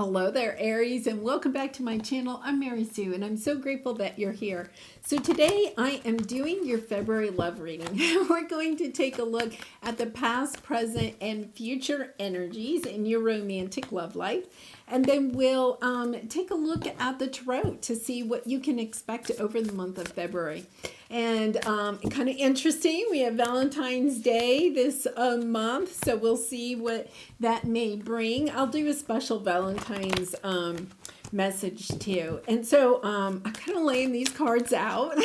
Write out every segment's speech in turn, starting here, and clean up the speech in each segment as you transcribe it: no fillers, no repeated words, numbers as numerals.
Hello there, Aries, and welcome back to my channel. I'm Mary Sue, and I'm so grateful that you're here. So today I am doing your February love reading. We're going to take a look at the past, present, and future energies in your romantic love life. And then we'll take a look at the tarot to see what you can expect over the month of February. And kind of interesting, we have Valentine's Day this month, so we'll see what that may bring. I'll do a special Valentine's message too. And so I'm kind of laying these cards out,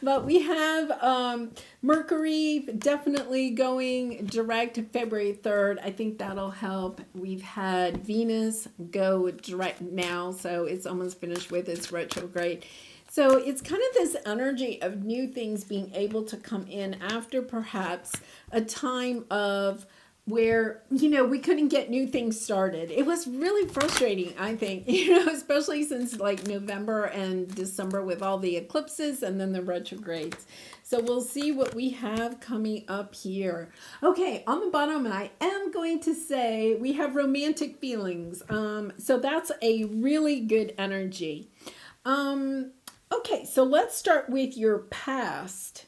but we have Mercury definitely going direct February 3rd. I think that'll help. We've had Venus go direct now, so it's almost finished with its retrograde. So it's kind of this energy of new things being able to come in after perhaps a time of where, we couldn't get new things started. It was really frustrating, I think, especially since like November and December with all the eclipses and then the retrogrades. So we'll see what we have coming up here. Okay, on the bottom, I am going to say we have romantic feelings. So that's a really good energy. Okay, so let's start with your past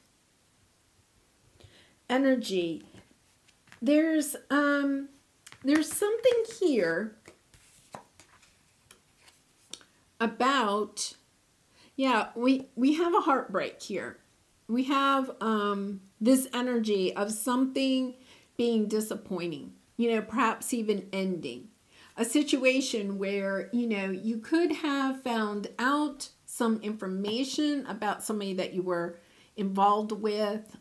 energy. There's something here about, we have a heartbreak here. We have this energy of something being disappointing, perhaps even ending. A situation where, you could have found out some information about somebody that you were involved with.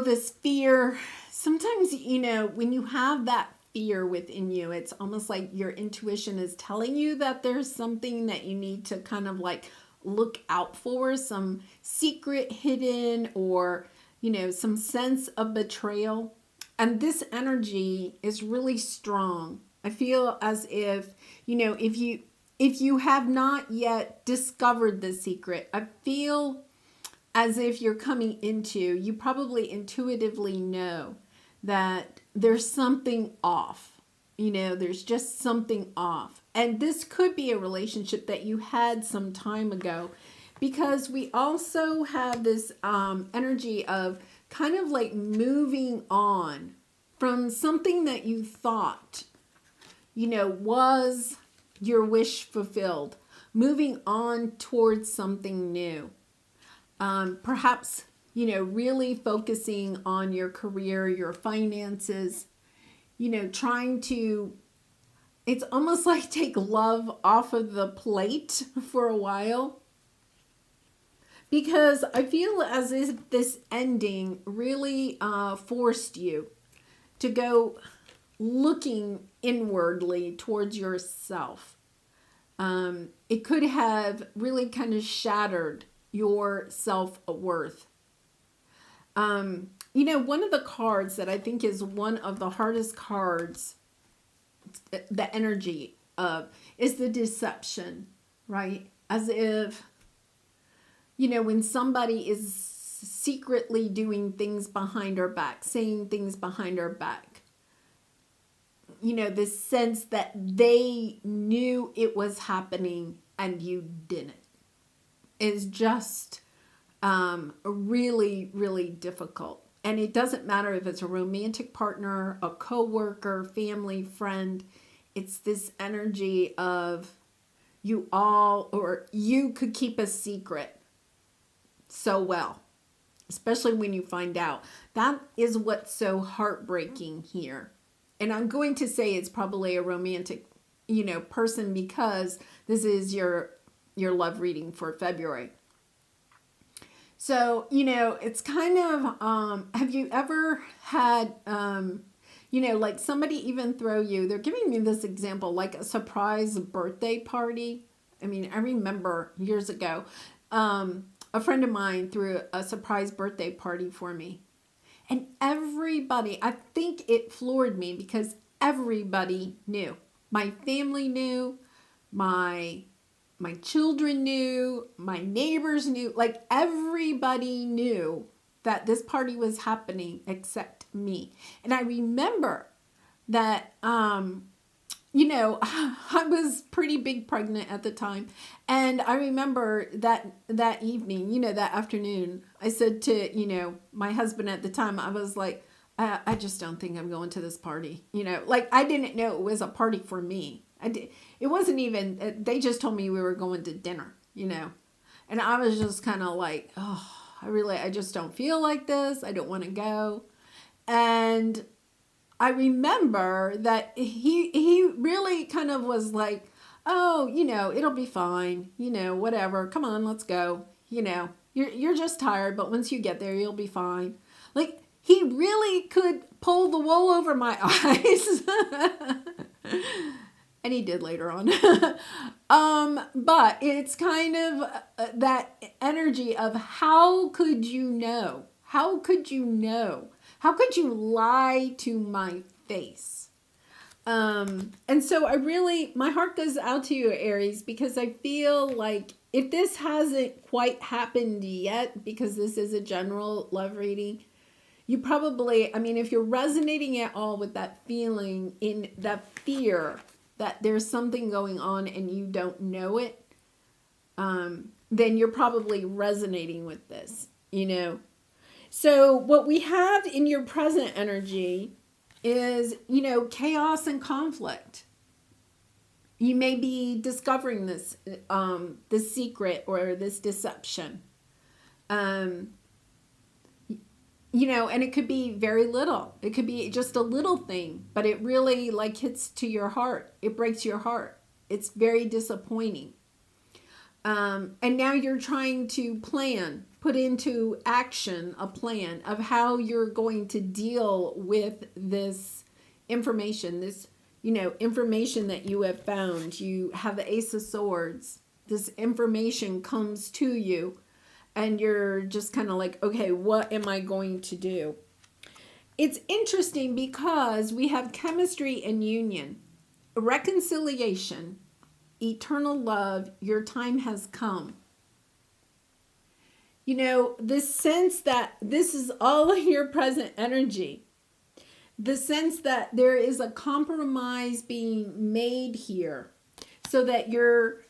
This fear, sometimes, when you have that fear within you, it's almost like your intuition is telling you that there's something that you need to kind of like look out for, some secret hidden or, some sense of betrayal. And this energy is really strong. I feel as if, if you have not yet discovered the secret, I feel as if you're coming into, you probably intuitively know that there's something off. There's just something off. And this could be a relationship that you had some time ago, because we also have this energy of kind of like moving on from something that you thought, was your wish fulfilled, moving on towards something new. Perhaps, really focusing on your career, your finances, trying to, it's almost like take love off of the plate for a while. Because I feel as if this ending really forced you to go looking inwardly towards yourself. It could have really kind of shattered your self-worth. One of the cards that I think is one of the hardest cards, the energy of, is the deception, right? As if, when somebody is secretly doing things behind our back, saying things behind our back, this sense that they knew it was happening and you didn't, is just really, really difficult. And it doesn't matter if it's a romantic partner, a coworker, family, friend. It's this energy of you could keep a secret so well, especially when you find out. That is what's so heartbreaking here. And I'm going to say it's probably a romantic, person, because this is your love reading for February. So, it's kind of, have you ever had, like somebody even throw you, they're giving me this example, like a surprise birthday party. I mean, I remember years ago, a friend of mine threw a surprise birthday party for me. And everybody, I think it floored me because everybody knew. My family knew, my children knew, my neighbors knew, like everybody knew that this party was happening except me. And I remember that I was pretty big pregnant at the time. And I remember that evening, that afternoon, I said to, my husband at the time, I was like, I just don't think I'm going to this party. Like I didn't know it was a party for me. It wasn't even, they just told me we were going to dinner, and I was just kind of like, oh, I just don't feel like this. I don't want to go. And I remember that he really kind of was like, oh, it'll be fine, whatever. Come on, let's go. You're just tired, but once you get there, you'll be fine. Like he really could pull the wool over my eyes. And he did later on. But it's kind of that energy of how could you know? How could you know? How could you lie to my face? And so my heart goes out to you, Aries, because I feel like if this hasn't quite happened yet, because this is a general love reading, you probably, if you're resonating at all with that feeling, in that fear that there's something going on and you don't know it, then you're probably resonating with this, So what we have in your present energy is, chaos and conflict. You may be discovering this secret or this deception. And it could be very little. It could be just a little thing, but it really hits to your heart. It breaks your heart. It's very disappointing. And now you're trying to put into action a plan of how you're going to deal with this information, information that you have found. You have the Ace of Swords. This information comes to you. And you're just kind of like, okay, what am I going to do? It's interesting because we have chemistry and union, reconciliation, eternal love, your time has come. This sense that this is all of your present energy. The sense that there is a compromise being made here so that your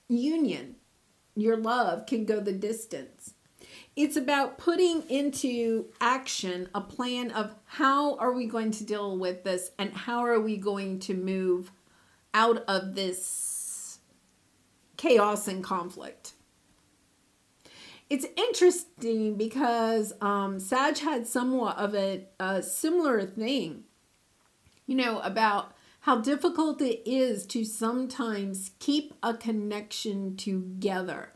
union, your love can go the distance. It's about putting into action a plan of how are we going to deal with this and how are we going to move out of this chaos and conflict. It's interesting because Sag had somewhat of a similar thing, about how difficult it is to sometimes keep a connection together.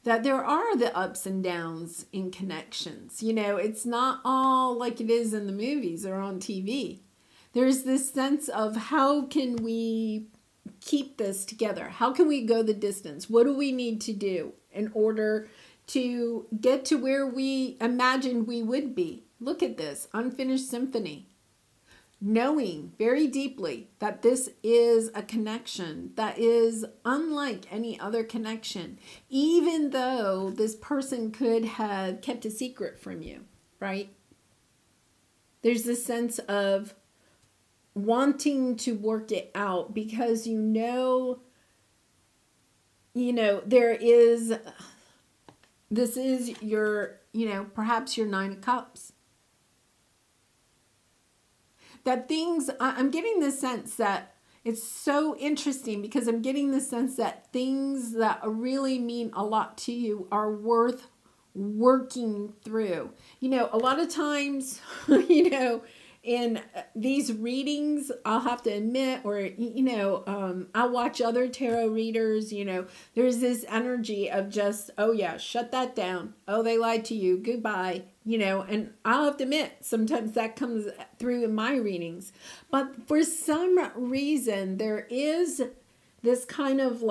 That there are the ups and downs in connections. It's not all like it is in the movies or on TV. There's this sense of how can we keep this together? How can we go the distance? What do we need to do in order to get to where we imagined we would be? Look at this unfinished symphony. Knowing very deeply that this is a connection that is unlike any other connection, even though this person could have kept a secret from you, right? There's this sense of wanting to work it out because there is, this is your, perhaps your 9 of Cups. That things, I'm getting the sense that it's so interesting because I'm getting the sense that things that really mean a lot to you are worth working through. A lot of times, in these readings, I'll have to admit, or, I'll watch other tarot readers, there's this energy of just, oh yeah, shut that down. Oh, they lied to you. Goodbye. And I'll have to admit, sometimes that comes through in my readings. But for some reason, there is this kind of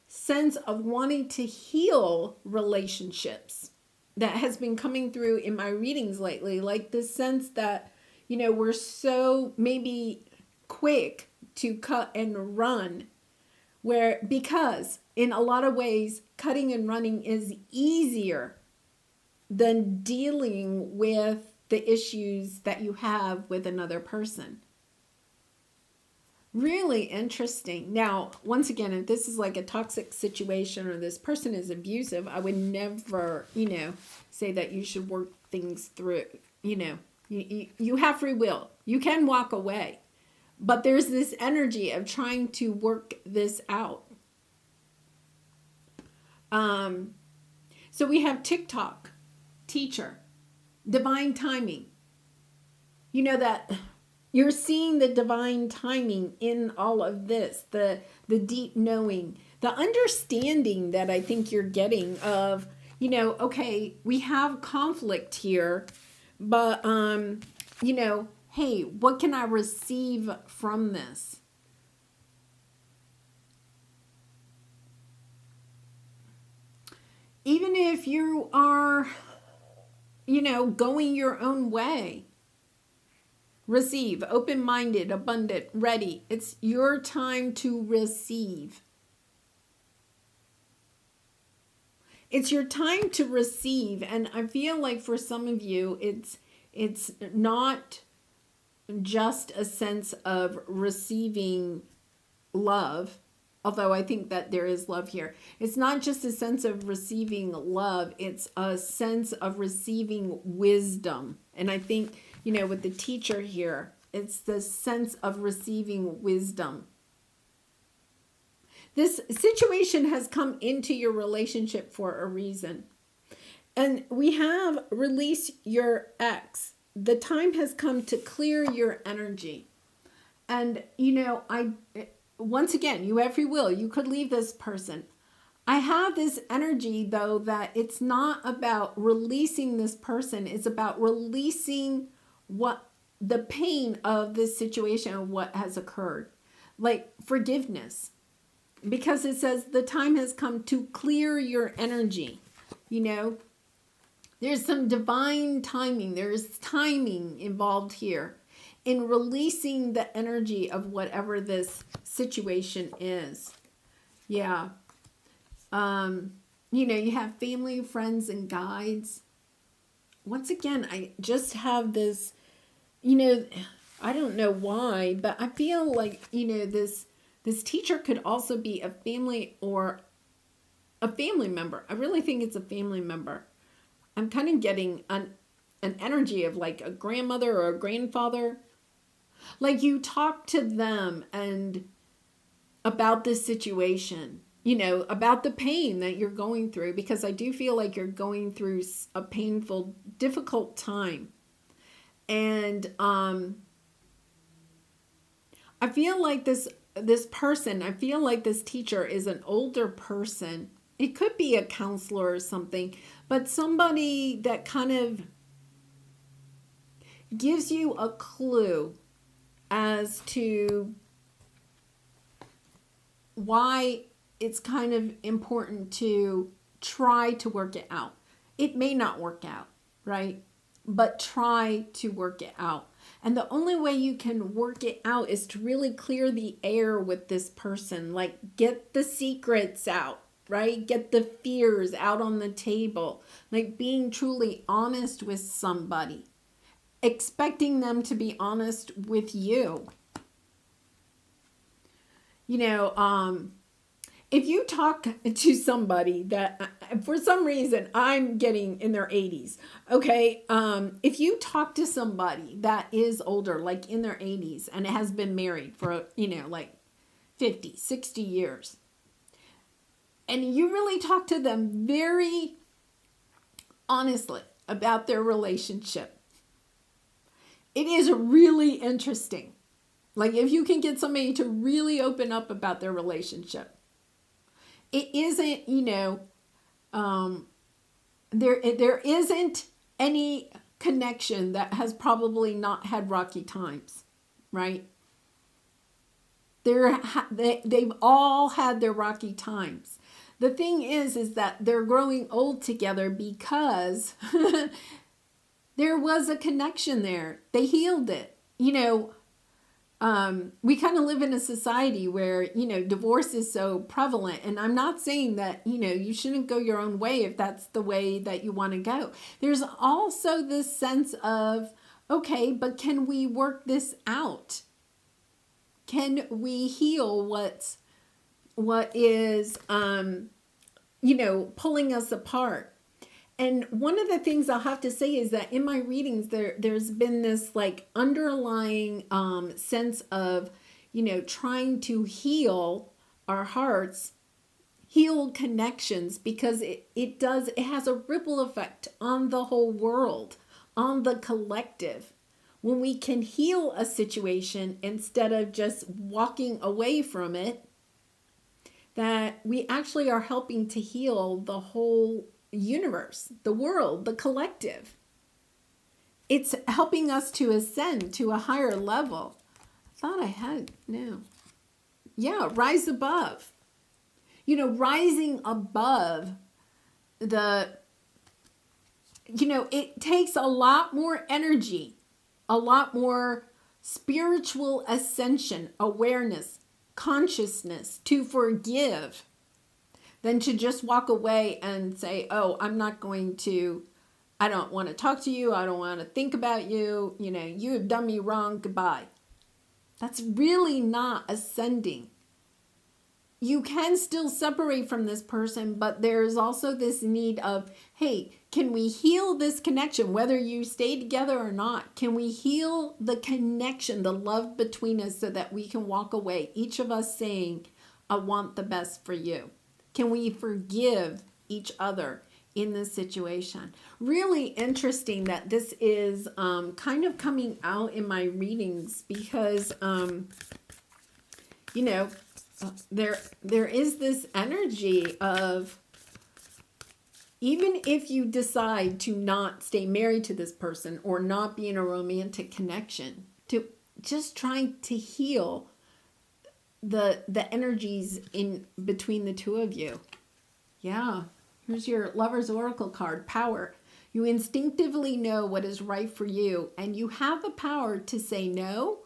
sense of wanting to heal relationships that has been coming through in my readings lately. Like the sense that, we're so maybe quick to cut and run, because in a lot of ways, cutting and running is easier than dealing with the issues that you have with another person. Really interesting. Now, once again, if this is like a toxic situation or this person is abusive, I would never, say that you should work things through. You have free will. You can walk away. But there's this energy of trying to work this out. So we have TikTok, teacher, divine timing. You know that you're seeing the divine timing in all of this, the deep knowing, the understanding that I think you're getting of, okay, we have conflict here, but, hey, what can I receive from this? Even if you are, going your own way, receive, open-minded, abundant, ready. It's your time to receive. It's your time to receive. And I feel like for some of you, it's not just a sense of receiving love, although I think that there is love here. It's not just a sense of receiving love, it's a sense of receiving wisdom. And I think, with the teacher here, it's the sense of receiving wisdom. This situation has come into your relationship for a reason. And we have release your ex. The time has come to clear your energy. And, once again, you have free will. You could leave this person. I have this energy, though, that it's not about releasing this person. It's about releasing what the pain of this situation and what has occurred. Like forgiveness. Because it says the time has come to clear your energy. There's some divine timing. There's timing involved here in releasing the energy of whatever this situation is. Yeah. You have family, friends, and guides. Once again, I just have this, I don't know why, but I feel like, this teacher could also be a family or a family member. I really think it's a family member. I'm kind of getting an energy of like a grandmother or a grandfather. Like you talk to them and about this situation, about the pain that you're going through, because I do feel like you're going through a painful, difficult time. And I feel like this person, I feel like this teacher is an older person. It could be a counselor or something, but somebody that kind of gives you a clue as to why it's kind of important to try to work it out. It may not work out, right? But try to work it out. And the only way you can work it out is to really clear the air with this person. Like get the secrets out, right? Get the fears out on the table. Like being truly honest with somebody. Expecting them to be honest with you. If you talk to somebody that, for some reason, I'm getting in their 80s, okay? If you talk to somebody that is older, like in their 80s, and has been married for, like 50, 60 years, and you really talk to them very honestly about their relationship, it is really interesting. Like if you can get somebody to really open up about their relationship, it isn't, there isn't any connection that has probably not had rocky times, right? They've all had their rocky times. The thing is that they're growing old together because there was a connection there. They healed it. We kind of live in a society where, divorce is so prevalent. And I'm not saying that, you shouldn't go your own way if that's the way that you want to go. There's also this sense of, okay, but can we work this out? Can we heal what is, you know, pulling us apart? And one of the things I'll have to say is that in my readings, there's been this like underlying sense of, you know, trying to heal our hearts, heal connections, because it has a ripple effect on the whole world, on the collective. When we can heal a situation instead of just walking away from it, that we actually are helping to heal the whole universe, the world, the collective. It's helping us to ascend to a higher level. I thought I had, no. Yeah, rise above. You know, rising above the, you know, it takes a lot more energy, a lot more spiritual ascension, awareness, consciousness to forgive than to just walk away and say, oh, I don't want to talk to you. I don't want to think about you. You know, you have done me wrong. Goodbye. That's really not ascending. You can still separate from this person, but there's also this need of, hey, can we heal this connection, whether you stay together or not? Can we heal the connection, the love between us, so that we can walk away, each of us saying, I want the best for you? Can we forgive each other in this situation? Really interesting that this is kind of coming out in my readings, because, you know, there is this energy of, even if you decide to not stay married to this person or not be in a romantic connection, to just trying to heal the energies in between the two of you. Yeah. Here's your Lover's Oracle card, Power. You instinctively know what is right for you, and you have the power to say no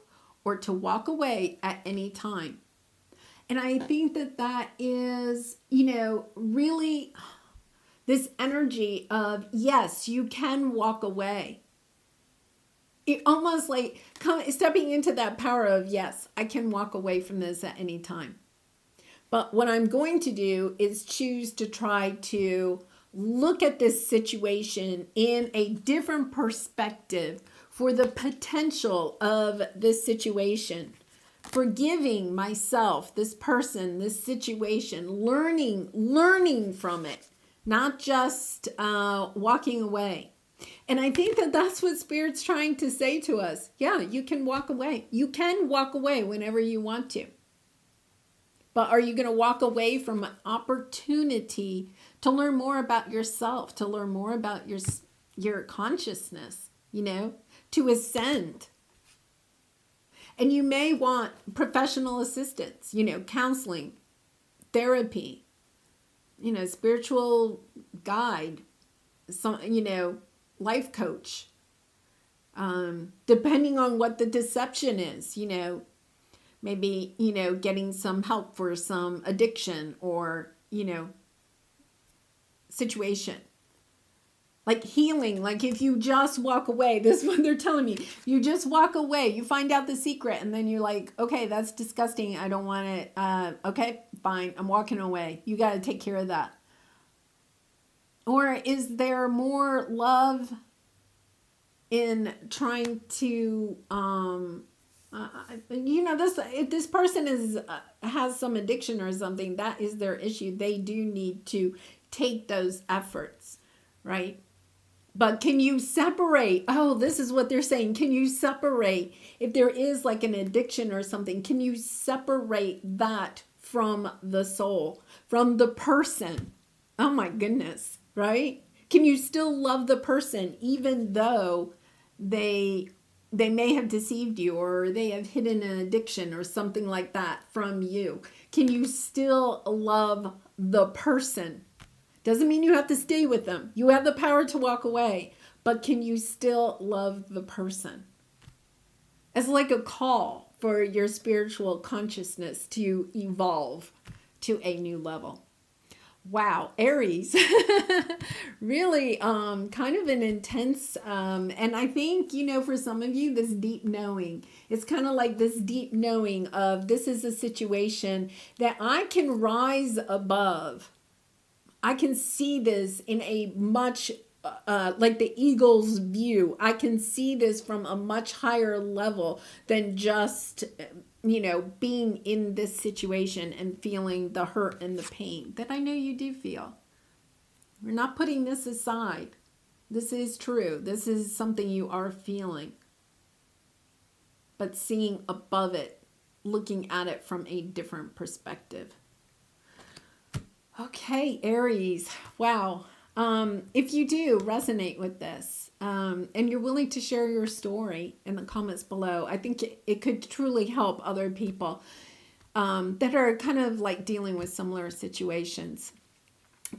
or to walk away at any time. And I think that is, you know, really this energy of, yes, you can walk away. It almost like stepping into that power of, yes, I can walk away from this at any time. But what I'm going to do is choose to try to look at this situation in a different perspective for the potential of this situation. Forgiving myself, this person, this situation, learning from it, not just walking away. And I think that that's what Spirit's trying to say to us. Yeah, you can walk away. You can walk away whenever you want to. But are you going to walk away from an opportunity to learn more about yourself, to learn more about your consciousness, you know, to ascend? And you may want professional assistance, you know, counseling, therapy, you know, spiritual guide, some, you know, life coach, depending on what the deception is, you know, maybe, you know, getting some help for some addiction or, you know, situation. Like healing, like if you just walk away, this is what they're telling me. You just walk away, you find out the secret, and then you're like, okay, that's disgusting. I don't want it. Okay, fine. I'm walking away. You got to take care of that. Or is there more love in trying to, you know, if this person has some addiction or something, that is their issue. They do need to take those efforts, right? But can you separate? Oh, this is what they're saying. Can you separate? If there is like an addiction or something, can you separate that from the soul, from the person? Oh my goodness, right? Can you still love the person even though they may have deceived you, or they have hidden an addiction or something like that from you? Can you still love the person? Doesn't mean you have to stay with them. You have the power to walk away, but can you still love the person? It's like a call for your spiritual consciousness to evolve to a new level. Wow, Aries. Really kind of an intense and I think, you know, for some of you, this deep knowing. It's kind of like this deep knowing of this is a situation that I can rise above. I can see this in a much like the eagle's view. I can see this from a much higher level than just, you know, being in this situation and feeling the hurt and the pain that I know you do feel. We're not putting this aside. This is true. This is something you are feeling. But seeing above it, looking at it from a different perspective. Okay, Aries. Wow. If you do resonate with this and you're willing to share your story in the comments below, I think it could truly help other people that are kind of like dealing with similar situations.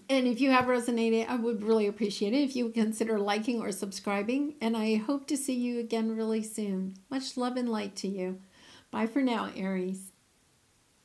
And if you have resonated, I would really appreciate it if you would consider liking or subscribing. And I hope to see you again really soon. Much love and light to you. Bye for now, Aries.